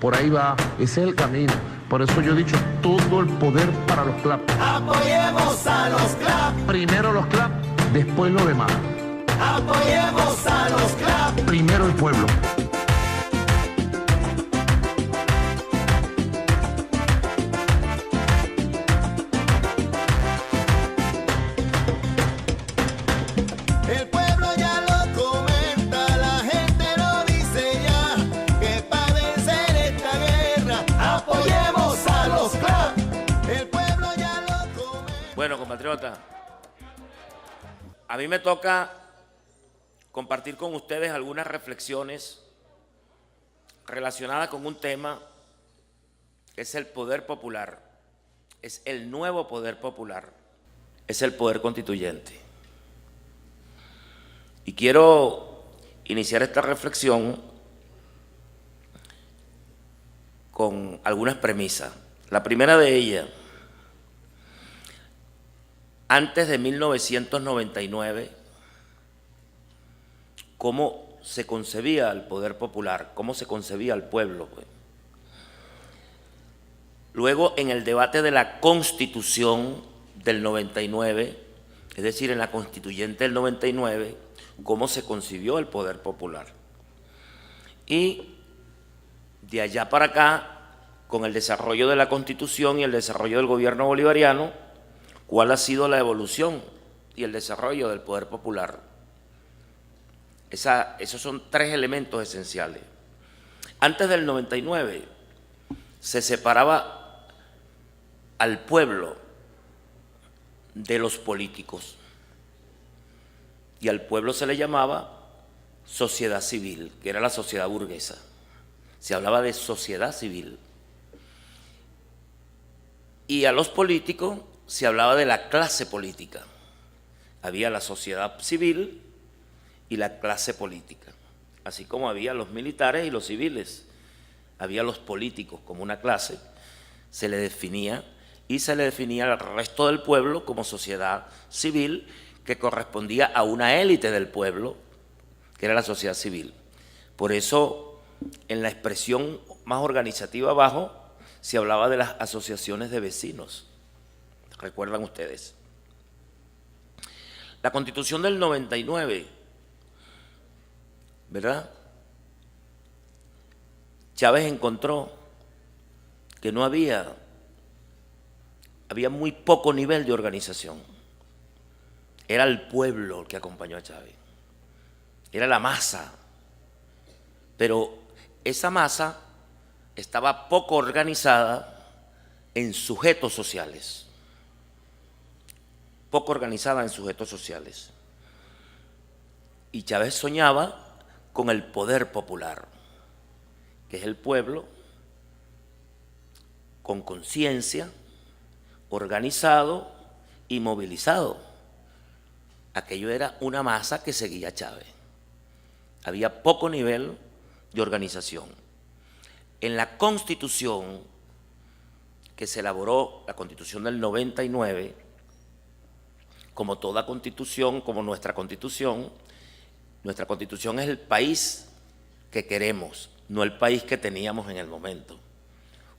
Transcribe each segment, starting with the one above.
Por ahí va, ese es el camino. Por eso yo he dicho, todo el poder para los CLAP. Apoyemos a los CLAP. Primero los CLAP, después lo demás. Apoyemos a los CLAP. Primero el pueblo. El pueblo ya lo comenta, la gente lo dice ya, que para vencer esta guerra, apoyemos a los CLAP. El pueblo ya lo comenta. Bueno, compatriota, a mí me toca compartir con ustedes algunas reflexiones relacionadas con un tema que es el poder popular, es el nuevo poder popular, es el poder constituyente. Y quiero iniciar esta reflexión con algunas premisas. La primera de ellas, antes de 1999, cómo se concebía el poder popular, cómo se concebía el pueblo. Luego, en el debate de la Constitución del 99, es decir, en la Constituyente del 99, cómo se concibió el poder popular. Y de allá para acá, con el desarrollo de la Constitución y el desarrollo del gobierno bolivariano, cuál ha sido la evolución y el desarrollo del poder popular. Esos son tres elementos esenciales. Antes del 99 se separaba al pueblo de los políticos y al pueblo se le llamaba sociedad civil, que era la sociedad burguesa. Se hablaba de sociedad civil. Y a los políticos se hablaba de la clase política. Había la sociedad civil y la clase política, así como había los militares y los civiles, había los políticos como una clase, se le definía y se le definía al resto del pueblo como sociedad civil que correspondía a una élite del pueblo, que era la sociedad civil. Por eso, en la expresión más organizativa abajo, se hablaba de las asociaciones de vecinos. ¿Recuerdan ustedes? La Constitución del 99, ¿verdad? Chávez encontró que no había muy poco nivel de organización. Era el pueblo el que acompañó a Chávez. Era la masa. Pero esa masa estaba poco organizada en sujetos sociales. Poco organizada en sujetos sociales. Y Chávez soñaba con el poder popular, que es el pueblo con conciencia, organizado y movilizado. Aquello era una masa que seguía a Chávez. Había poco nivel de organización. En la Constitución que se elaboró, la Constitución del 99, como toda Constitución, como nuestra Constitución es el país que queremos, no el país que teníamos en el momento.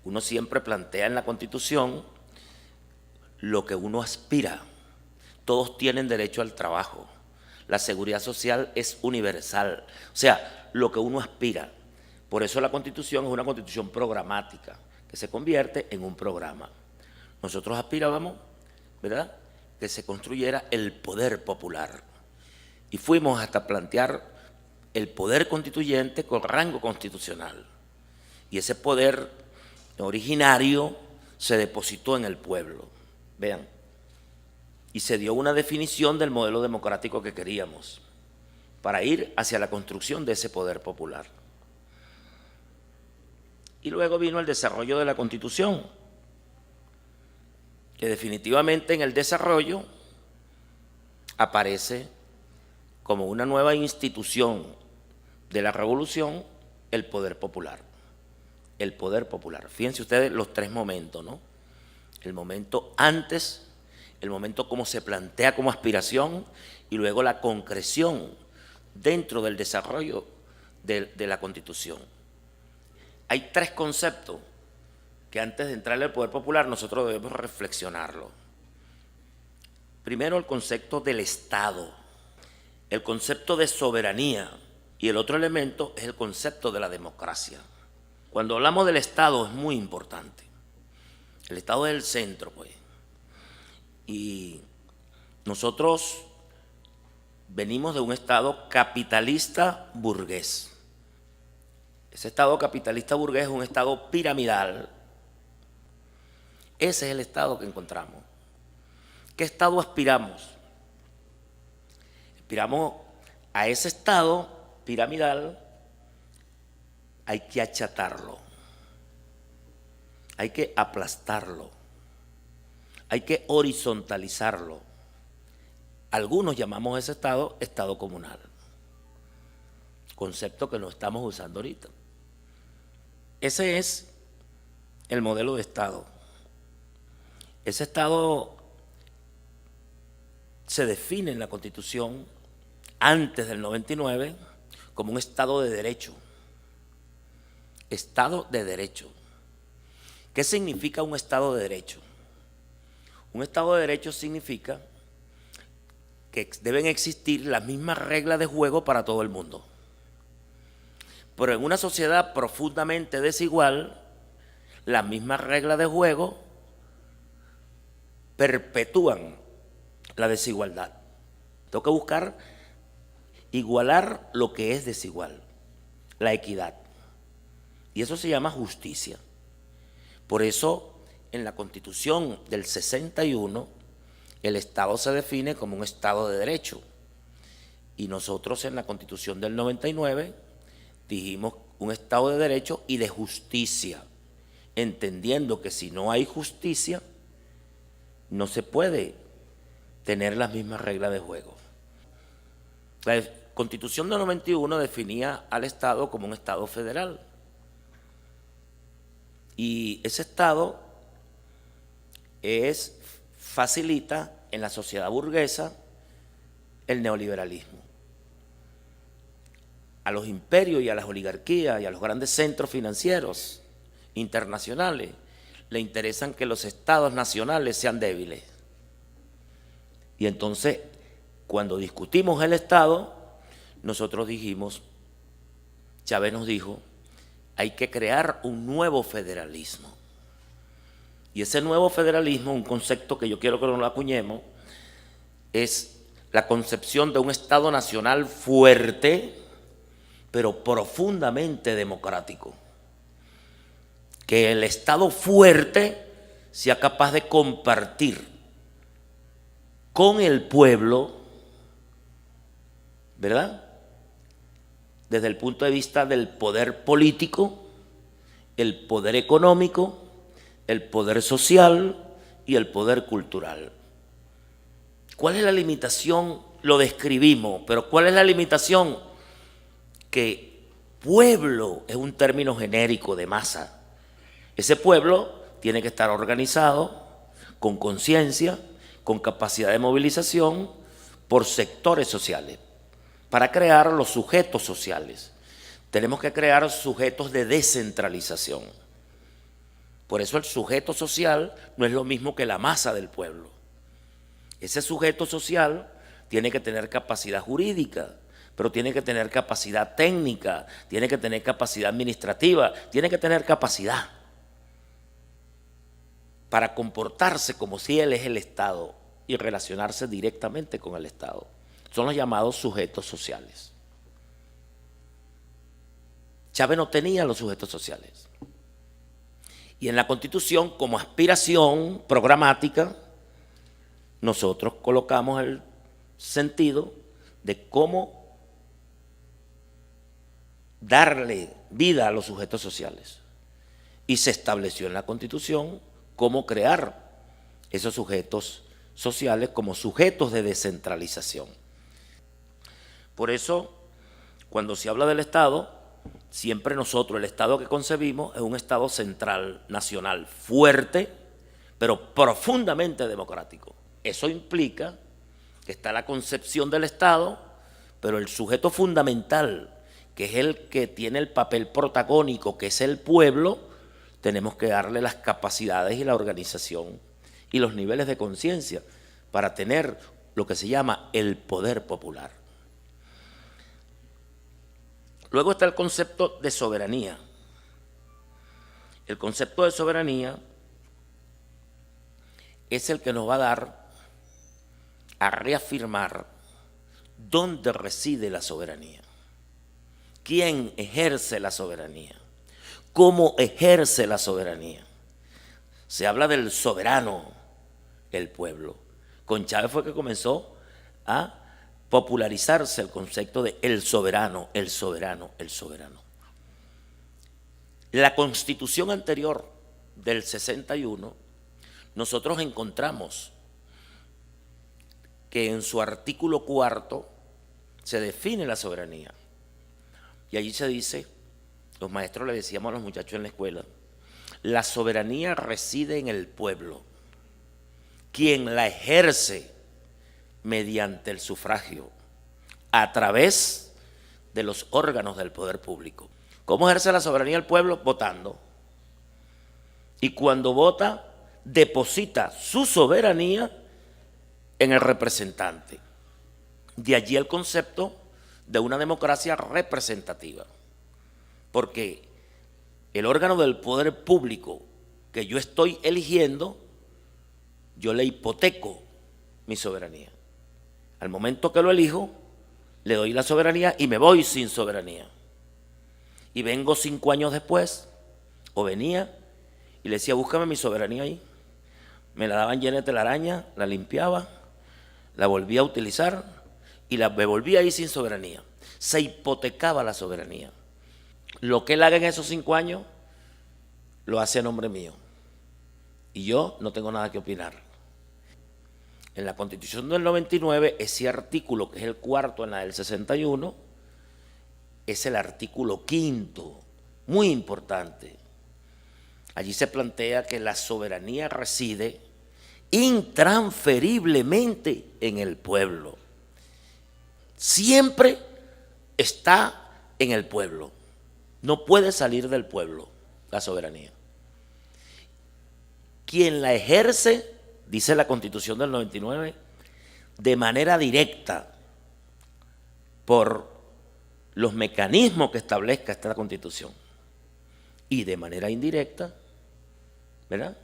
Uno siempre plantea en la Constitución lo que uno aspira. Todos tienen derecho al trabajo. La seguridad social es universal. O sea, lo que uno aspira. Por eso la Constitución es una Constitución programática, que se convierte en un programa. Nosotros aspirábamos, ¿verdad?, que se construyera el poder popular. Y fuimos hasta plantear el poder constituyente con rango constitucional. Y ese poder originario se depositó en el pueblo. Vean. Y se dio una definición del modelo democrático que queríamos para ir hacia la construcción de ese poder popular. Y luego vino el desarrollo de la Constitución, que definitivamente en el desarrollo aparece como una nueva institución de la revolución, el poder popular. El poder popular. Fíjense ustedes los tres momentos, ¿no? El momento antes, el momento como se plantea como aspiración y luego la concreción dentro del desarrollo de la Constitución. hay tres conceptos que antes de entrarle al poder popular nosotros debemos reflexionarlo. Primero, el concepto del Estado, el concepto de soberanía, y el otro elemento es el concepto de la democracia. Cuando hablamos del Estado es muy importante. El Estado es el centro, pues. Y nosotros venimos de un Estado capitalista burgués. Ese Estado capitalista burgués es un Estado piramidal. Ese es el Estado que encontramos. ¿Qué Estado aspiramos? Aspiramos a ese Estado piramidal. Hay que achatarlo, hay que aplastarlo, hay que horizontalizarlo. Algunos llamamos a ese Estado Estado comunal, concepto que no estamos usando ahorita. Ese es el modelo de Estado. Ese Estado se define en la Constitución antes del 99 como un Estado de derecho. Estado de derecho. ¿Qué significa un Estado de derecho? Un Estado de derecho significa que deben existir las mismas reglas de juego para todo el mundo. Pero en una sociedad profundamente desigual, las mismas reglas de juego perpetúan la desigualdad. Tengo que buscar igualar lo que es desigual, la equidad. Y eso se llama justicia. Por eso, en la Constitución del 61, el Estado se define como un Estado de derecho. Y nosotros en la Constitución del 99 dijimos un Estado de derecho y de justicia, entendiendo que si no hay justicia, no se puede tener las mismas reglas de juego. La Constitución del 91 definía al Estado como un Estado federal. Y ese Estado facilita en la sociedad burguesa el neoliberalismo. A los imperios y a las oligarquías y a los grandes centros financieros internacionales le interesan que los estados nacionales sean débiles. Y entonces, cuando discutimos el Estado, nosotros dijimos, Chávez nos dijo, hay que crear un nuevo federalismo. Y ese nuevo federalismo, un concepto que yo quiero que nos lo acuñemos, es la concepción de un Estado nacional fuerte, pero profundamente democrático. Que el Estado fuerte sea capaz de compartir con el pueblo, ¿verdad?, desde el punto de vista del poder político, el poder económico, el poder social y el poder cultural. ¿Cuál es la limitación? Lo describimos, pero ¿cuál es la limitación? Que pueblo es un término genérico de masa. Ese pueblo tiene que estar organizado, con conciencia, con capacidad de movilización por sectores sociales, para crear los sujetos sociales. Tenemos que crear sujetos de descentralización. Por eso el sujeto social no es lo mismo que la masa del pueblo. Ese sujeto social tiene que tener capacidad jurídica, pero tiene que tener capacidad técnica, tiene que tener capacidad administrativa, tiene que tener capacidad para comportarse como si él es el Estado y relacionarse directamente con el Estado. Son los llamados sujetos sociales. Chávez no tenía los sujetos sociales. Y en la Constitución, como aspiración programática, nosotros colocamos el sentido de cómo darle vida a los sujetos sociales. Y se estableció en la Constitución cómo crear esos sujetos sociales como sujetos de descentralización. Por eso, cuando se habla del Estado, siempre nosotros, el Estado que concebimos es un Estado central, nacional, fuerte, pero profundamente democrático. Eso implica que está la concepción del Estado, pero el sujeto fundamental que es el que tiene el papel protagónico, que es el pueblo, tenemos que darle las capacidades y la organización y los niveles de conciencia para tener lo que se llama el poder popular. Luego está el concepto de soberanía. El concepto de soberanía es el que nos va a dar a reafirmar dónde reside la soberanía, quién ejerce la soberanía, cómo ejerce la soberanía. Se habla del soberano, el pueblo. Con Chávez fue que comenzó a popularizarse el concepto de el soberano, el soberano, el soberano. La Constitución anterior del 61, nosotros encontramos que en su artículo 4 se define la soberanía. Y allí se dice, los maestros le decíamos a los muchachos en la escuela, la soberanía reside en el pueblo, quien la ejerce mediante el sufragio, a través de los órganos del poder público. ¿Cómo ejerce la soberanía el pueblo? Votando. Y cuando vota, deposita su soberanía en el representante. De allí el concepto de una democracia representativa. Porque el órgano del poder público que yo estoy eligiendo, yo le hipoteco mi soberanía. Al momento que lo elijo, le doy la soberanía y me voy sin soberanía. Y vengo 5 años después, o venía, y le decía, búscame mi soberanía ahí. Me la daban llena de telaraña, la limpiaba, la volvía a utilizar y me volvía ahí sin soberanía. Se hipotecaba la soberanía. Lo que él haga en esos 5 años, lo hace a nombre mío. Y yo no tengo nada que opinar. En la Constitución del 99, ese artículo, que es el cuarto en la del 61, es el artículo 5º, muy importante. Allí se plantea que la soberanía reside intransferiblemente en el pueblo. Siempre está en el pueblo. No puede salir del pueblo la soberanía. Quien la ejerce, dice la Constitución del 99, de manera directa por los mecanismos que establezca esta Constitución y de manera indirecta, ¿verdad?,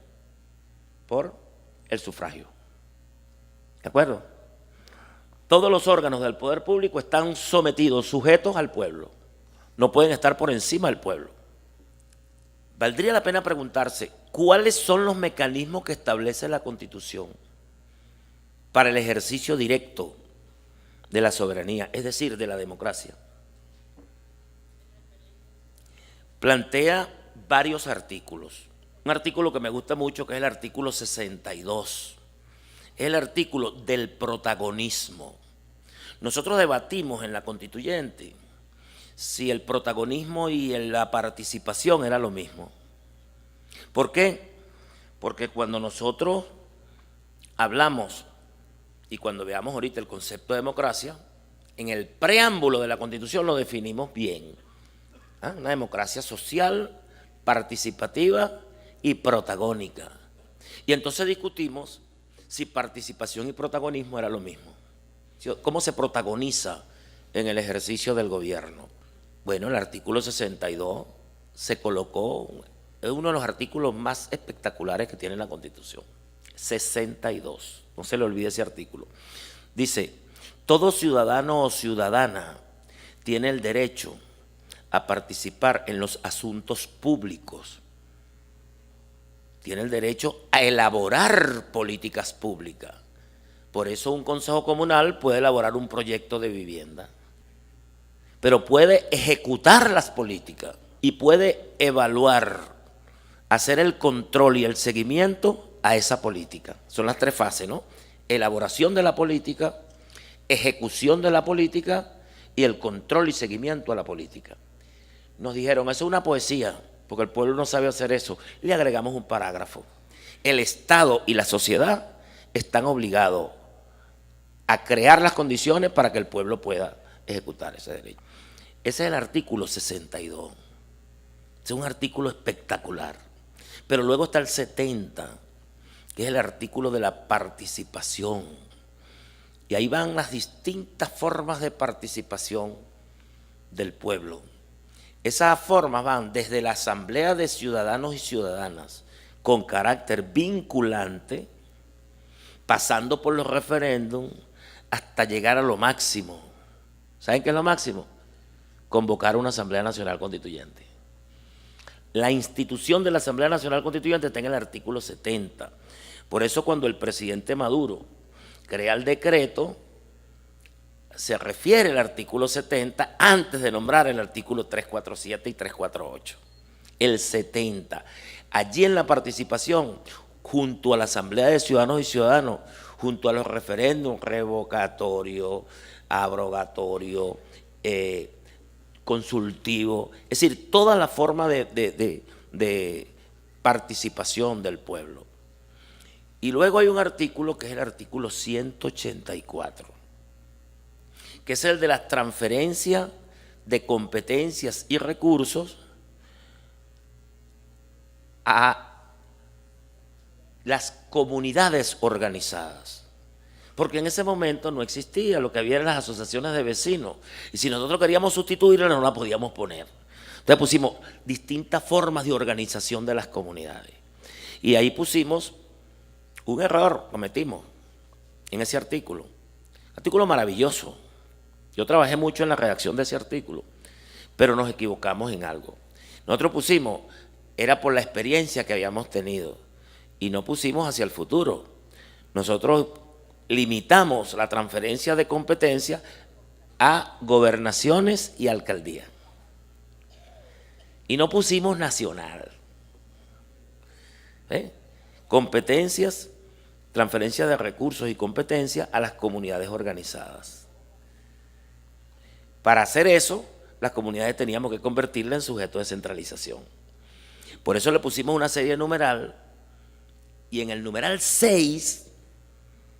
por el sufragio. ¿De acuerdo? Todos los órganos del poder público están sometidos, sujetos al pueblo. No pueden estar por encima del pueblo. Valdría la pena preguntarse, ¿cuáles son los mecanismos que establece la Constitución para el ejercicio directo de la soberanía, es decir, de la democracia? Plantea varios artículos. Un artículo que me gusta mucho, que es el artículo 62. Es el artículo del protagonismo. Nosotros debatimos en la Constituyente si el protagonismo y la participación era lo mismo. ¿Por qué? Porque cuando nosotros hablamos, y cuando veamos ahorita el concepto de democracia, en el preámbulo de la Constitución lo definimos bien. Una democracia social, participativa y protagónica. Y entonces discutimos si participación y protagonismo era lo mismo. ¿Cómo se protagoniza en el ejercicio del gobierno? Bueno, el artículo 62 se colocó, es uno de los artículos más espectaculares que tiene la Constitución. 62, no se le olvide ese artículo. Dice, todo ciudadano o ciudadana tiene el derecho a participar en los asuntos públicos. Tiene el derecho a elaborar políticas públicas. Por eso un consejo comunal puede elaborar un proyecto de vivienda, pero puede ejecutar las políticas y puede evaluar, hacer el control y el seguimiento a esa política. Son las 3 fases, ¿no? Elaboración de la política, ejecución de la política y el control y seguimiento a la política. Nos dijeron, eso es una poesía, porque el pueblo no sabe hacer eso. Le agregamos un parágrafo. El Estado y la sociedad están obligados a crear las condiciones para que el pueblo pueda ejecutar ese derecho. Ese es el artículo 62. Es un artículo espectacular. Pero luego está el 70, que es el artículo de la participación. Y ahí van las distintas formas de participación del pueblo. Esas formas van desde la asamblea de ciudadanos y ciudadanas con carácter vinculante, pasando por los referéndums hasta llegar a lo máximo. ¿Saben qué es lo máximo? Convocar una Asamblea Nacional Constituyente. La institución de la Asamblea Nacional Constituyente está en el artículo 70. Por eso cuando el presidente Maduro crea el decreto, se refiere al artículo 70 antes de nombrar el artículo 347 y 348. El 70. Allí en la participación, junto a la Asamblea de Ciudadanos y Ciudadanos, junto a los referéndums revocatorio, abrogatorio, consultivo, es decir, toda la forma de participación del pueblo. Y luego hay un artículo que es el artículo 184, que es el de la transferencia de competencias y recursos a las comunidades organizadas. Porque en ese momento no existía, lo que había eran las asociaciones de vecinos. Y si nosotros queríamos sustituirla, no la podíamos poner. Entonces pusimos distintas formas de organización de las comunidades. Y ahí pusimos un error, cometimos en ese artículo. Artículo maravilloso. Yo trabajé mucho en la redacción de ese artículo, pero nos equivocamos en algo. Nosotros pusimos, era por la experiencia que habíamos tenido, y no pusimos hacia el futuro. Nosotros limitamos la transferencia de competencia a gobernaciones y alcaldías. Y no pusimos nacional. Competencias, transferencia de recursos y competencias a las comunidades organizadas. Para hacer eso, las comunidades teníamos que convertirla en sujeto de centralización. Por eso le pusimos una serie numeral, y en el numeral 6,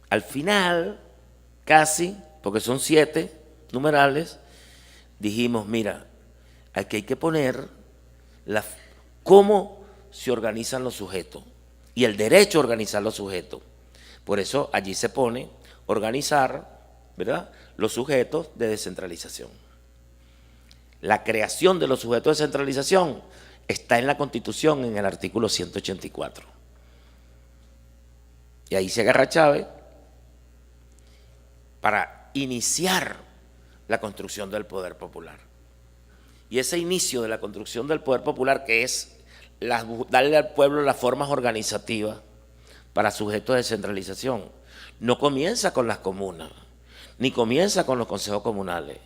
al final, casi, porque son 7 numerales, dijimos, mira, aquí hay que poner cómo se organizan los sujetos y el derecho a organizar los sujetos. Por eso allí se pone organizar, ¿verdad?, los sujetos de descentralización. La creación de los sujetos de descentralización está en la Constitución en el artículo 184. Y ahí se agarra Chávez para iniciar la construcción del poder popular. Y ese inicio de la construcción del poder popular, que es darle al pueblo las formas organizativas para sujetos de descentralización, no comienza con las comunas, ni comienza con los consejos comunales.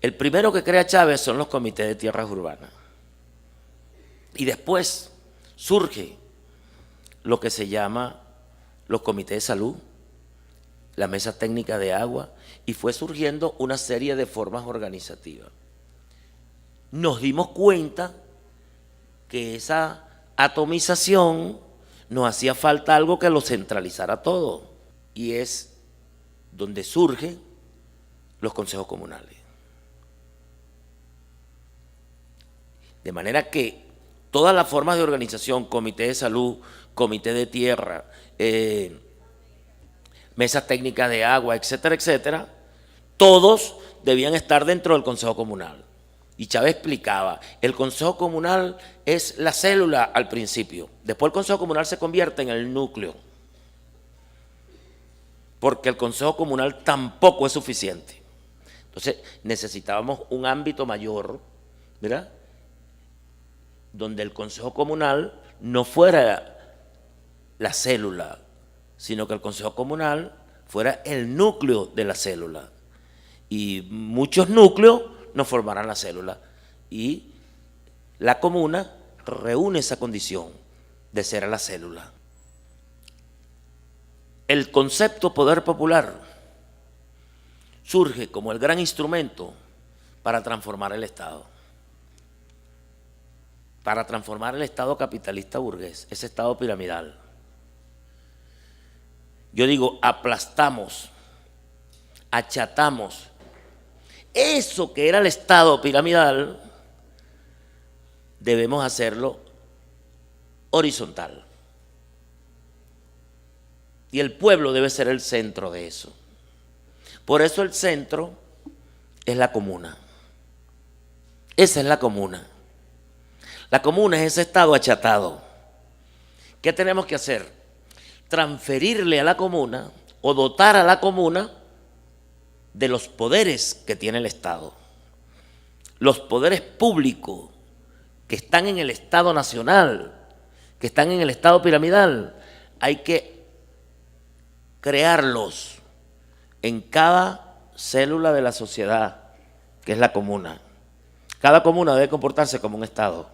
El primero que crea Chávez son los comités de tierras urbanas. Y después surge lo que se llama los comités de salud, la mesa técnica de agua, y fue surgiendo una serie de formas organizativas. Nos dimos cuenta que esa atomización nos hacía falta algo que lo centralizara todo, y es donde surgen los consejos comunales. De manera que todas las formas de organización, comité de salud, comité de tierra, mesas técnicas de agua, etcétera, etcétera, todos debían estar dentro del Consejo Comunal. Y Chávez explicaba, el Consejo Comunal es la célula al principio, después el Consejo Comunal se convierte en el núcleo, porque el Consejo Comunal tampoco es suficiente. Entonces necesitábamos un ámbito mayor, ¿verdad?, donde el Consejo Comunal no fuera la célula, sino que el Consejo Comunal fuera el núcleo de la célula. Y muchos núcleos no formarán la célula. Y la comuna reúne esa condición de ser la célula. El concepto poder popular surge como el gran instrumento para transformar el Estado. Para transformar el Estado capitalista burgués, ese Estado piramidal. Yo digo, aplastamos, achatamos, eso que era el Estado piramidal, debemos hacerlo horizontal. Y el pueblo debe ser el centro de eso. Por eso el centro es la comuna. Esa es la comuna. La comuna es ese Estado achatado. ¿Qué tenemos que hacer? Transferirle a la comuna o dotar a la comuna de los poderes que tiene el Estado. Los poderes públicos que están en el Estado nacional, que están en el Estado piramidal, hay que crearlos en cada célula de la sociedad, que es la comuna. Cada comuna debe comportarse como un Estado.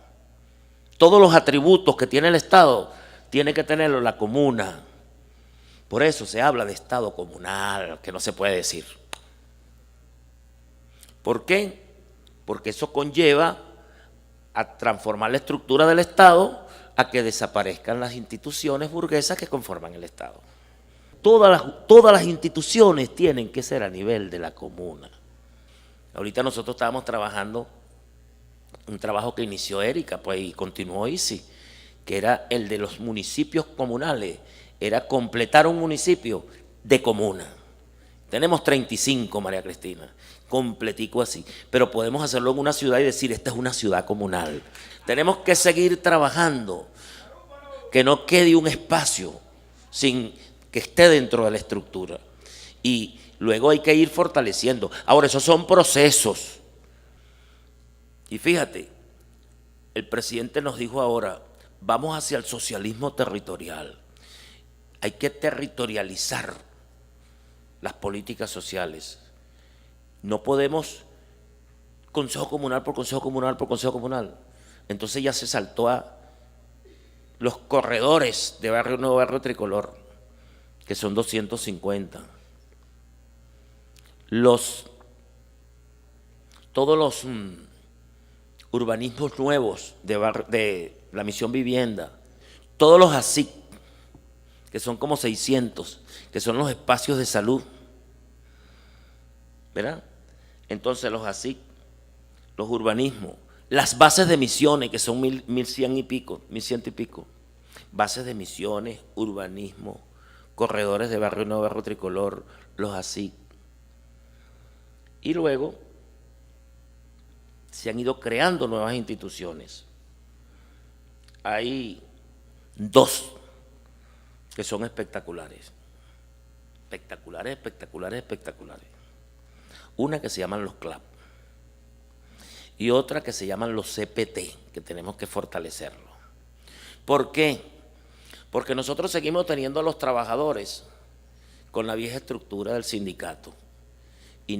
Todos los atributos que tiene el Estado tiene que tenerlo la comuna. Por eso se habla de Estado comunal, que no se puede decir. ¿Por qué? Porque eso conlleva a transformar la estructura del Estado, a que desaparezcan las instituciones burguesas que conforman el Estado. Todas las instituciones tienen que ser a nivel de la comuna. Ahorita nosotros estábamos trabajando un trabajo que inició Erika, pues, y continuó Isi, que era el de los municipios comunales, era completar un municipio de comuna. Tenemos 35, María Cristina, completico así, pero podemos hacerlo en una ciudad y decir, esta es una ciudad comunal. Tenemos que seguir trabajando, que no quede un espacio sin que esté dentro de la estructura. Y luego hay que ir fortaleciendo. Ahora, esos son procesos. Y fíjate, el presidente nos dijo ahora, vamos hacia el socialismo territorial. Hay que territorializar las políticas sociales. No podemos consejo comunal por consejo comunal por consejo comunal. Entonces ya se saltó a los corredores de Barrio Nuevo, Barrio Tricolor, que son 250. Todos los urbanismos nuevos de la Misión Vivienda, todos los ASIC, que son como 600, que son los espacios de salud, ¿verdad? Entonces los ASIC, los urbanismos, las bases de misiones, que son 1100 y pico, bases de misiones, urbanismo, corredores de Barrio Nuevo, Barrio Tricolor, los ASIC. Y luego se han ido creando nuevas instituciones. Hay 2 que son espectaculares. Espectaculares. Una que se llaman los CLAP y otra que se llaman los CPT, que tenemos que fortalecerlo. ¿Por qué? Porque nosotros seguimos teniendo a los trabajadores con la vieja estructura del sindicato. Y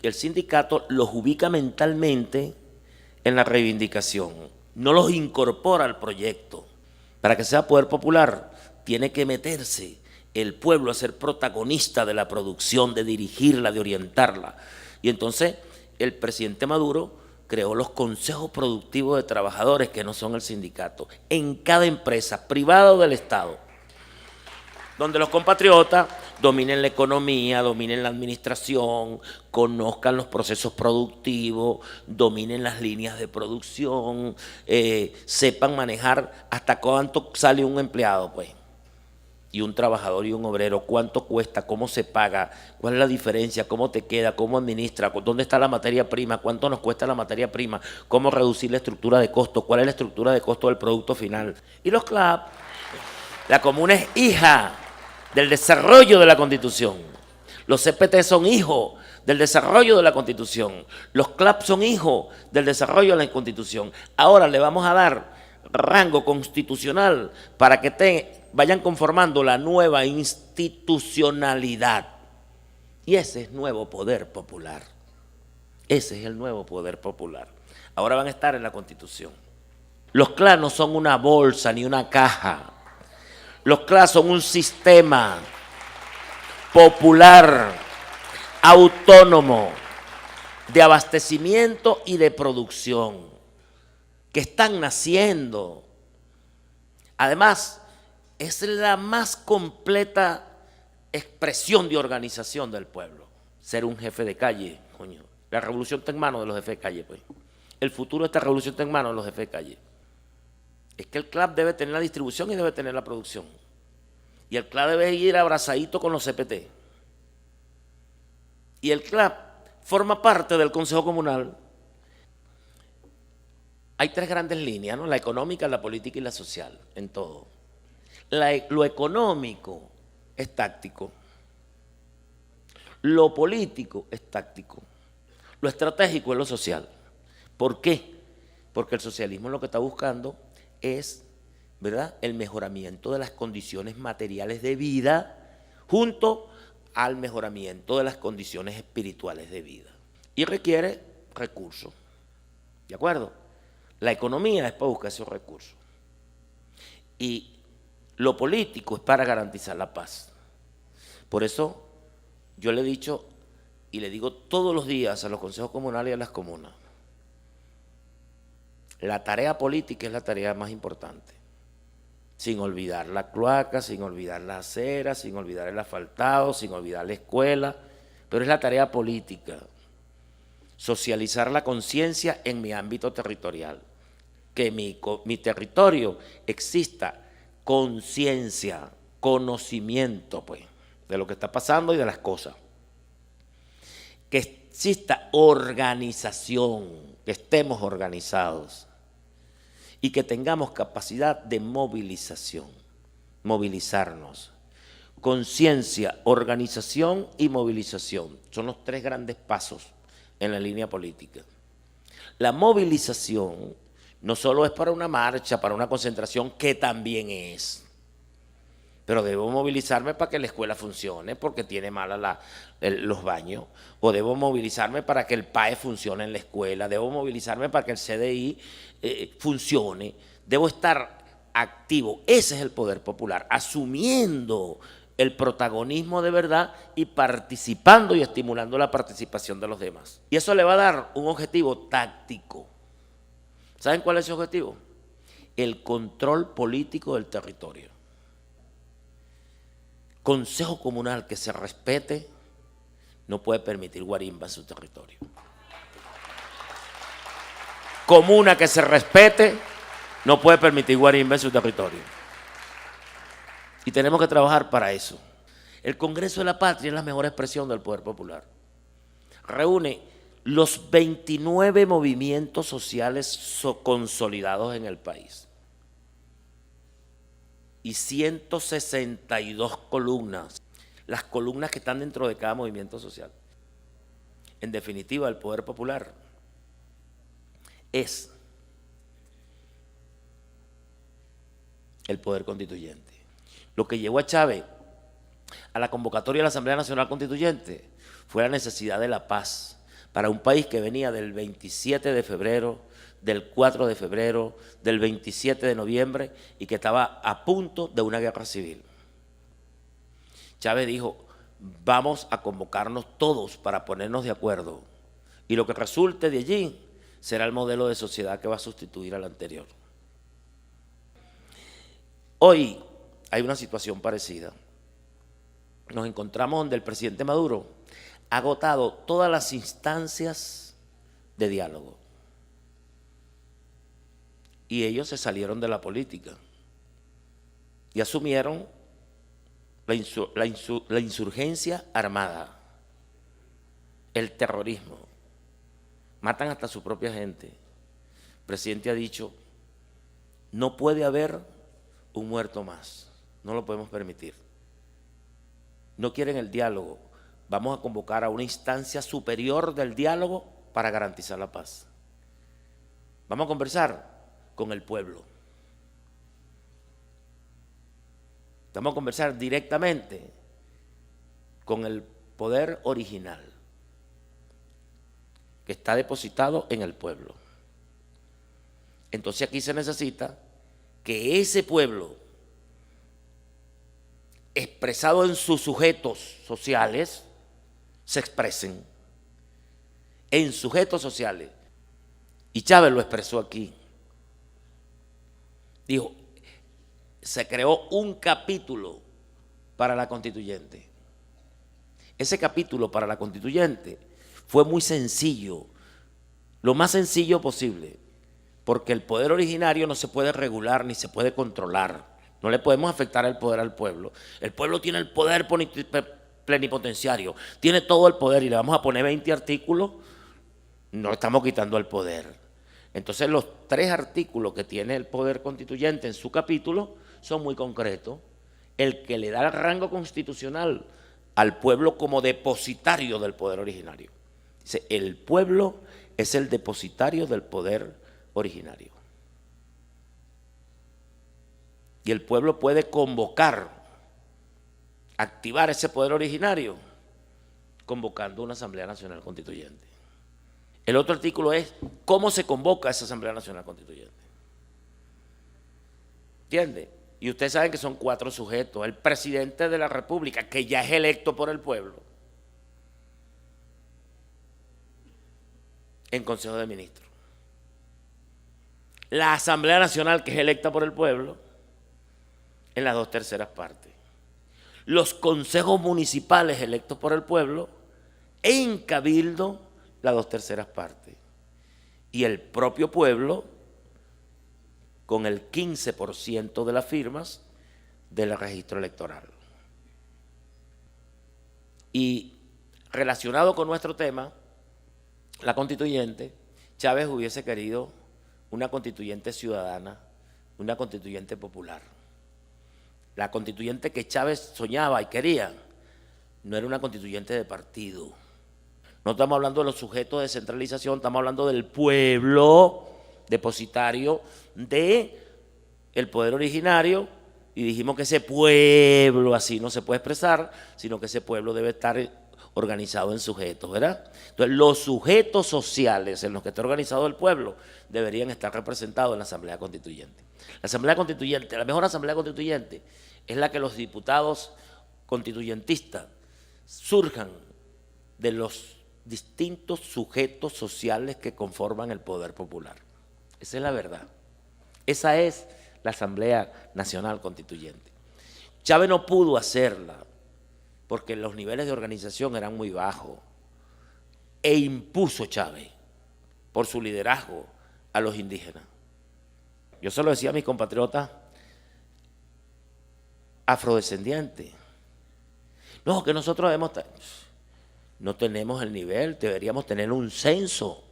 el sindicato los ubica mentalmente en la reivindicación, no los incorpora al proyecto. Para que sea poder popular, tiene que meterse el pueblo a ser protagonista de la producción, de dirigirla, de orientarla. Y entonces el presidente Maduro creó los consejos productivos de trabajadores, que no son el sindicato, en cada empresa, privada o del Estado, donde los compatriotas dominen la economía, dominen la administración, conozcan los procesos productivos, dominen las líneas de producción, sepan manejar hasta cuánto sale un empleado, pues, y un trabajador y un obrero, cuánto cuesta, cómo se paga, cuál es la diferencia, cómo te queda, cómo administra, dónde está la materia prima, cuánto nos cuesta la materia prima, cómo reducir la estructura de costo, cuál es la estructura de costo del producto final. Y los CLAP, la comuna es hija del desarrollo de la Constitución. Los CPT son hijos del desarrollo de la Constitución. Los CLAP son hijos del desarrollo de la Constitución. Ahora le vamos a dar rango constitucional para que vayan conformando la nueva institucionalidad. Y ese es nuevo poder popular. Ese es el nuevo poder popular. Ahora van a estar en la Constitución. Los CLAP no son una bolsa ni una caja. Los CLAP son un sistema popular, autónomo, de abastecimiento y de producción, que están naciendo. Además, es la más completa expresión de organización del pueblo. Ser un jefe de calle, coño, La revolución está en manos de los jefes de calle, pues. El futuro de esta revolución está en manos de los jefes de calle. Es que el CLAP debe tener la distribución y debe tener la producción. Y el CLAP debe ir abrazadito con los CPT. Y el CLAP forma parte del Consejo Comunal. Hay tres grandes líneas, ¿no? La económica, la política y la social, en todo. Lo económico es táctico. Lo político es táctico. Lo estratégico es lo social. ¿Por qué? Porque el socialismo lo que está buscando es, ¿verdad?, el mejoramiento de las condiciones materiales de vida junto al mejoramiento de las condiciones espirituales de vida. Y requiere recursos. ¿De acuerdo? La economía es para buscar esos recursos. Y lo político es para garantizar la paz. Por eso yo le he dicho y le digo todos los días a los consejos comunales y a las comunas, la tarea política es la tarea más importante. Sin olvidar la cloaca, sin olvidar la acera, sin olvidar el asfaltado, sin olvidar la escuela, pero es la tarea política. Socializar la conciencia en mi ámbito territorial. Que mi territorio exista conciencia, conocimiento, pues, de lo que está pasando y de las cosas. Que exista organización, que estemos organizados y que tengamos capacidad de movilización, movilizarnos. Conciencia, organización y movilización son los tres grandes pasos en la línea política. La movilización no solo es para una marcha, para una concentración, que también es, pero debo movilizarme para que la escuela funcione porque tiene malas los baños, o debo movilizarme para que el PAE funcione en la escuela, debo movilizarme para que el CDI funcione, debo estar activo. Ese es el poder popular, asumiendo el protagonismo de verdad y participando y estimulando la participación de los demás. Y eso le va a dar un objetivo táctico. ¿Saben cuál es ese objetivo? El control político del territorio. Consejo comunal que se respete no puede permitir guarimba en su territorio. Comuna que se respete no puede permitir guarimba en su territorio. Y tenemos que trabajar para eso. El Congreso de la Patria es la mejor expresión del poder popular. Reúne los 29 movimientos sociales consolidados en el país y 162 columnas, las columnas que están dentro de cada movimiento social. En definitiva, el poder popular es el poder constituyente. Lo que llevó a Chávez a la convocatoria de la Asamblea Nacional Constituyente fue la necesidad de la paz para un país que venía del 27 de febrero, del 4 de febrero, del 27 de noviembre y que estaba a punto de una guerra civil. Chávez dijo, vamos a convocarnos todos para ponernos de acuerdo y lo que resulte de allí será el modelo de sociedad que va a sustituir al anterior. Hoy hay una situación parecida. Nos encontramos donde el presidente Maduro ha agotado todas las instancias de diálogo. Y ellos se salieron de la política y asumieron la insurgencia armada, el terrorismo. Matan hasta su propia gente. El presidente ha dicho, no puede haber un muerto más, no lo podemos permitir. No quieren el diálogo, vamos a convocar a una instancia superior del diálogo para garantizar la paz. Vamos a conversar con el pueblo. Vamos a conversar directamente con el poder original que está depositado en el pueblo. Entonces aquí se necesita que ese pueblo, expresado en sus sujetos sociales, se expresen en sujetos sociales. Y Chávez lo expresó aquí. Dijo, se creó un capítulo para la constituyente. Ese capítulo para la constituyente fue muy sencillo, lo más sencillo posible, porque el poder originario no se puede regular ni se puede controlar. No le podemos afectar el poder al pueblo. El pueblo tiene el poder plenipotenciario, tiene todo el poder y le vamos a poner 20 artículos, no estamos quitando el poder. Entonces los 3 artículos que tiene el poder constituyente en su capítulo son muy concretos. El que le da el rango constitucional al pueblo como depositario del poder originario. Dice, el pueblo es el depositario del poder originario. Y el pueblo puede convocar, activar ese poder originario, convocando una Asamblea Nacional Constituyente. El otro artículo es cómo se convoca esa Asamblea Nacional Constituyente. ¿Entiende? Y ustedes saben que son 4 sujetos. El presidente de la República, que ya es electo por el pueblo, en Consejo de Ministros. La Asamblea Nacional, que es electa por el pueblo, en las 2/3 partes. Los consejos municipales electos por el pueblo, en cabildo, las 2/3 partes. Y el propio pueblo, con el 15% de las firmas del registro electoral. Y relacionado con nuestro tema, la constituyente, Chávez hubiese querido una constituyente ciudadana, una constituyente popular. La constituyente que Chávez soñaba y quería no era una constituyente de partido. No estamos hablando de los sujetos de centralización, estamos hablando del pueblo depositario del poder originario, y dijimos que ese pueblo así no se puede expresar, sino que ese pueblo debe estar organizado en sujetos, ¿verdad? Entonces, los sujetos sociales en los que está organizado el pueblo deberían estar representados en la Asamblea Constituyente. La Asamblea Constituyente, la mejor Asamblea Constituyente es la que los diputados constituyentistas surjan de los distintos sujetos sociales que conforman el poder popular. Esa es la verdad. Esa es la Asamblea Nacional Constituyente. Chávez no pudo hacerla porque los niveles de organización eran muy bajos, e impuso Chávez por su liderazgo a los indígenas. Yo se lo decía a mis compatriotas afrodescendientes. No, que nosotros no tenemos el nivel, deberíamos tener un censo,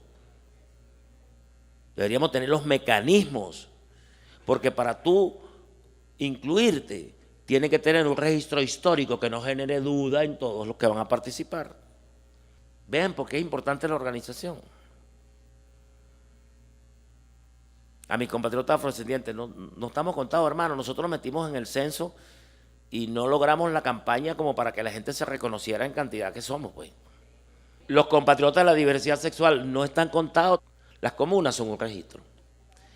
deberíamos tener los mecanismos, porque para tú incluirte tiene que tener un registro histórico que no genere duda en todos los que van a participar. Vean por qué es importante la organización. A mis compatriotas afrodescendientes, no estamos contados, hermano. Nosotros nos metimos en el censo y no logramos la campaña como para que la gente se reconociera en cantidad que somos, pues. Los compatriotas de la diversidad sexual no están contados. Las comunas son un registro.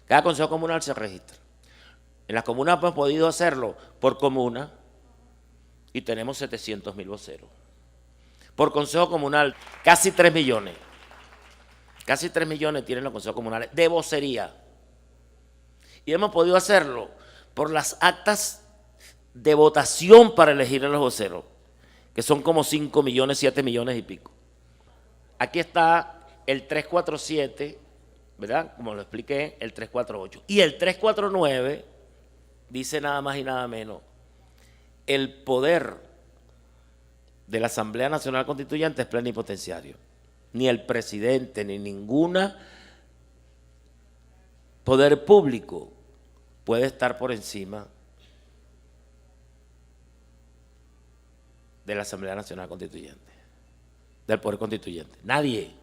Cada consejo comunal se registra. En las comunas hemos podido hacerlo por comuna y tenemos 700.000 voceros. Por consejo comunal, casi 3 millones. Casi 3 millones tienen los consejos comunales de vocería. Y hemos podido hacerlo por las actas de votación para elegir a los voceros, que son como 5 millones, 7 millones y pico. Aquí está el 347, ¿verdad? Como lo expliqué, el 348. Y el 349 dice nada más y nada menos: el poder de la Asamblea Nacional Constituyente es plenipotenciario. Ni el presidente ni ninguna poder público puede estar por encima de la Asamblea Nacional Constituyente, del poder constituyente. Nadie.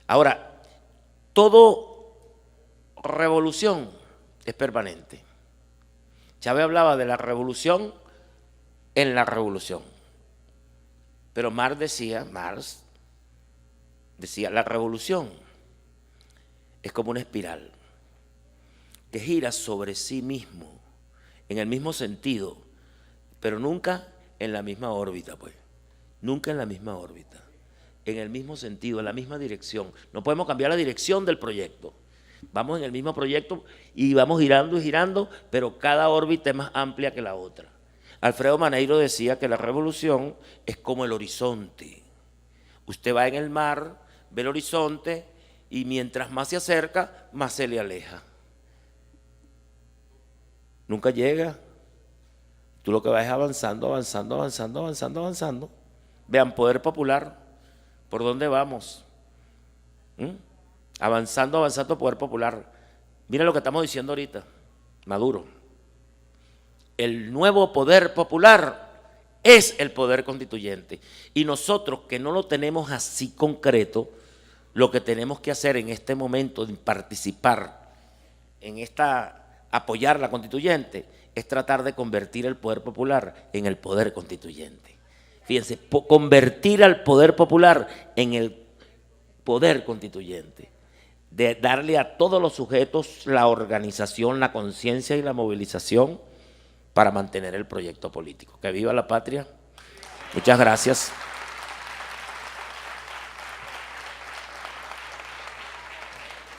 Ahora, todo revolución es permanente. Chávez hablaba de la revolución en la revolución. Pero Marx decía, la revolución es como una espiral que gira sobre sí mismo, en el mismo sentido, pero nunca en la misma órbita, pues. Nunca en la misma órbita. En el mismo sentido, en la misma dirección. No podemos cambiar la dirección del proyecto. Vamos en el mismo proyecto y vamos girando y girando, pero cada órbita es más amplia que la otra. Alfredo Maneiro decía que la revolución es como el horizonte. Usted va en el mar, ve el horizonte y mientras más se acerca, más se le aleja. Nunca llega. Tú lo que vas es avanzando, avanzando, avanzando, avanzando, avanzando. Vean, poder popular, ¿por dónde vamos? Avanzando, avanzando, poder popular. Mira lo que estamos diciendo ahorita, Maduro. El nuevo poder popular es el poder constituyente. Y nosotros que no lo tenemos así concreto, lo que tenemos que hacer en este momento de participar en apoyar la constituyente, es tratar de convertir el poder popular en el poder constituyente. Fíjense, convertir al poder popular en el poder constituyente, de darle a todos los sujetos la organización, la conciencia y la movilización para mantener el proyecto político. Que viva la patria. Muchas gracias.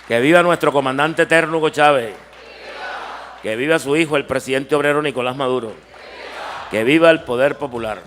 Que viva nuestro comandante eterno Hugo Chávez. Que viva su hijo, el presidente obrero Nicolás Maduro. Que viva el poder popular.